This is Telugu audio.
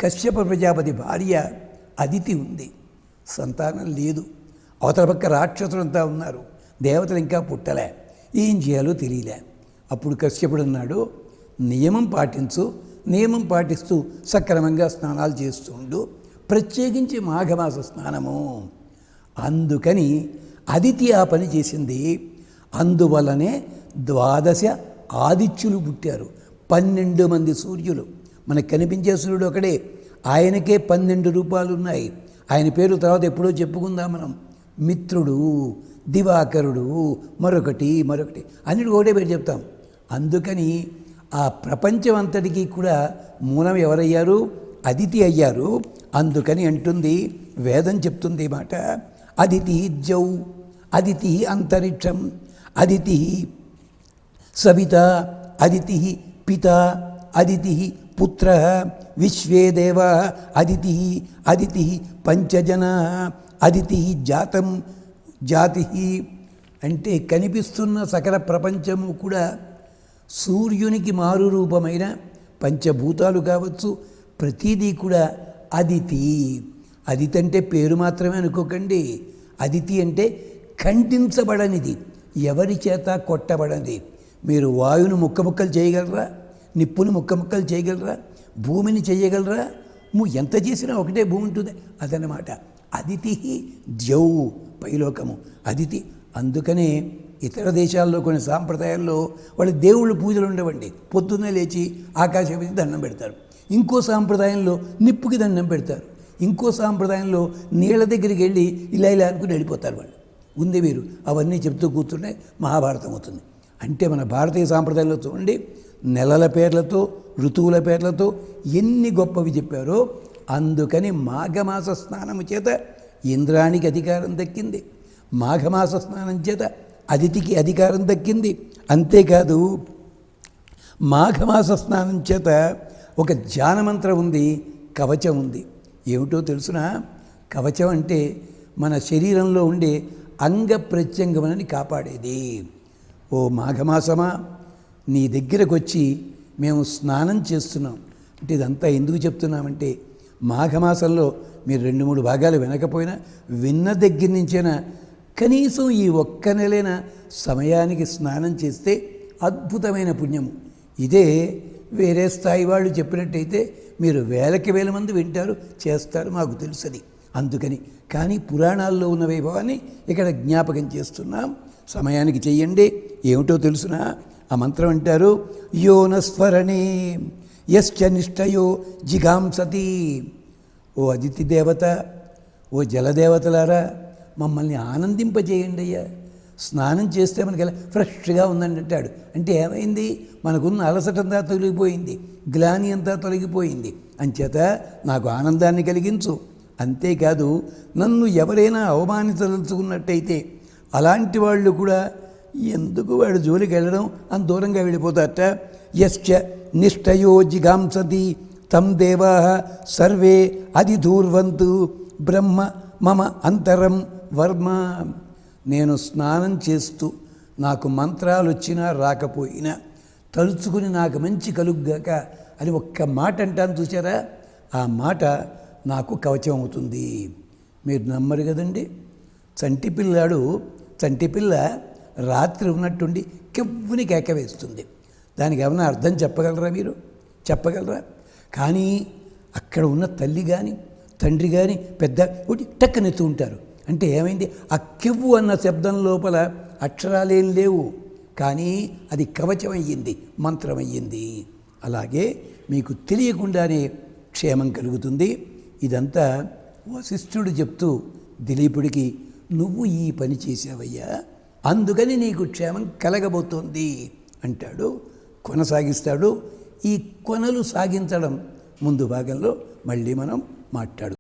కశ్యప ప్రజాపతి భార్య అదితి ఉంది, సంతానం లేదు. అవతల పక్క రాక్షసులంతా ఉన్నారు, దేవతలు ఇంకా పుట్టలే, ఏం చేయాలో తెలియలే. అప్పుడు కశ్యపుడు అన్నాడు, నియమం పాటించు, నియమం పాటిస్తూ సక్రమంగా స్నానాలు చేస్తుండు, ప్రత్యేకించి మాఘమాస స్నానము. అందుకని అదితి ఆ పని చేసింది. అందువల్లనే 12 ఆదిత్యులు పుట్టారు, 12 మంది సూర్యులు. మనకు కనిపించే సూర్యుడు ఒకడే, ఆయనకే 12 రూపాలు ఉన్నాయి. ఆయన పేరు తర్వాత ఎప్పుడో చెప్పుకుందాం మనం. మిత్రుడు, దివాకరుడు, మరొకటి అన్నిటి ఒకటే పేరు చెప్తాం. అందుకని ఆ ప్రపంచం అంతటికీ కూడా మూలం ఎవరయ్యారు? అదితి అయ్యారు. అందుకని అంటుంది వేదం, చెప్తుంది మాట, అదితి జౌ, అదితి అంతరిక్షం, అదితి సవిత, అదితి పిత, అదితి పుత్ర, విశ్వే దేవ, అదితి పంచజన, అదితి జాతం జాతి. అంటే కనిపిస్తున్న సకల ప్రపంచము కూడా సూర్యునికి మారు రూపమైన పంచభూతాలు కావచ్చు, ప్రతిదీ కూడా అదితి. అదితి అంటే పేరు మాత్రమే అనుకోకండి. అదితి అంటే ఖండించబడనిది, ఎవరి చేత కొట్టబడనిది. మీరు వాయువును ముక్కముక్కలు చేయగలరా? నిప్పును ముక్కముక్కలు చేయగలరా? భూమిని చేయగలరా? ఎంత చేసినా ఒకటే భూమి ఉంటుంది, అదనమాట. అదితి ద్యౌ, పైలోకము అదితి. అందుకనే ఇతర దేశాల్లో కొన్ని సాంప్రదాయాల్లో వాళ్ళు దేవుళ్ళ పూజలు ఉండవండి, పొద్దున్నే లేచి ఆకాశానికి దండం పెడతారు. ఇంకో సాంప్రదాయంలో నిప్పుకి దండం పెడతారు. ఇంకో సాంప్రదాయంలో నీళ్ళ దగ్గరికి వెళ్ళి ఇలా అనుకుని వెళ్ళిపోతారు వాళ్ళు. ఉంది వీరు అవన్నీ చెప్తూ కూర్చుంటే మహాభారతం అవుతుంది. అంటే మన భారతీయ సాంప్రదాయంలో చూడండి, నెలల పేర్లతో, ఋతువుల పేర్లతో ఎన్ని గొప్పవి చెప్పారో. అందుకని మాఘమాస స్నానము చేత ఇంద్రానికి అధికారం దక్కింది, మాఘమాస స్నానం చేత అదితికి అధికారం దక్కింది. అంతేకాదు మాఘమాస స్నానం చేత ఒక ధ్యానమంత్రం ఉంది, కవచం ఉంది. ఏమిటో తెలుసునా? కవచం అంటే మన శరీరంలో ఉండే అంగ ప్రత్యంగములని కాపాడేది. ఓ మాఘమాసమా, నీ దగ్గరకు వచ్చి మేము స్నానం చేస్తున్నాం అంటే ఇదంతా ఎందుకు చెప్తున్నామంటే, మాఘమాసంలో మీరు 2-3 భాగాలు వినకపోయినా విన్న దగ్గర నుంచైనా కనీసం ఈ ఒక్క నెలైన సమయానికి స్నానం చేస్తే అద్భుతమైన పుణ్యము. ఇదే వేరే స్థాయి వాళ్ళు చెప్పినట్టయితే మీరు వేలకి వేల మంది వింటారు, చేస్తారు, మాకు తెలుసది. అందుకని కానీ పురాణాల్లో ఉన్న వైభవాన్ని ఇక్కడ జ్ఞాపకం చేస్తున్నాం. సమయానికి చెయ్యండి. ఏమిటో తెలుసునా? ఆ మంత్రం అంటారు, యోనస్వరణే యశ్చ నిష్టయో జిగాంసతి. ఓ అదితి దేవత, ఓ జలదేవతలారా, మమ్మల్ని ఆనందింపజేయండి అయ్యా. స్నానం చేస్తే మనకి ఎలా ఫ్రెష్గా ఉందని అంటాడు. అంటే ఏమైంది? మనకున్న అలసటంతా తొలగిపోయింది, గ్లాని అంతా తొలగిపోయింది. అంచేత నాకు ఆనందాన్ని కలిగించు. అంతేకాదు నన్ను ఎవరైనా అవమానించదలుచుకున్నట్టయితే అలాంటి వాళ్ళు కూడా ఎందుకు వాడు జోలికి వెళ్ళడం అని దూరంగా వెళ్ళిపోతారట. యశ్చ నిష్టయో జిగాంసతి తం దేవా సర్వే అధిధూర్వంతు బ్రహ్మ మమ అంతరం వర్మ. నేను స్నానం చేస్తూ నాకు మంత్రాలు వచ్చినా రాకపోయినా తలుచుకుని నాకు మంచి కలుగ్గాక అని ఒక్క మాట అంటాను చూసారా? ఆ మాట నాకు కవచం అవుతుంది. మీరు నమ్మరు కదండి. చంటిపిల్ల రాత్రి ఉన్నట్టుండి కెవ్వుని కేక వేస్తుంది. దానికి ఏమైనా అర్థం చెప్పగలరా? మీరు చెప్పగలరా? కానీ అక్కడ ఉన్న తల్లి కానీ తండ్రి కానీ పెద్ద ఒకటి టక్కనెత్తు ఉంటారు. అంటే ఏమైంది? ఆ కెవ్వు అన్న శబ్దం లోపల అక్షరాలేం లేవు, కానీ అది కవచం అయ్యింది, మంత్రం అయ్యింది. అలాగే మీకు తెలియకుండానే క్షేమం కలుగుతుంది. ఇదంతా వశిష్ఠుడు చెప్తూ దిలీపుడికి, నువ్వు ఈ పని చేసావయ్యా, అందుకని నీకు క్షేమం కలగబోతోంది అంటాడు. కొనసాగిస్తాడు. ఈ కొనలు సాగించడం ముందు భాగంలో మళ్ళీ మనం మాట్లాడు.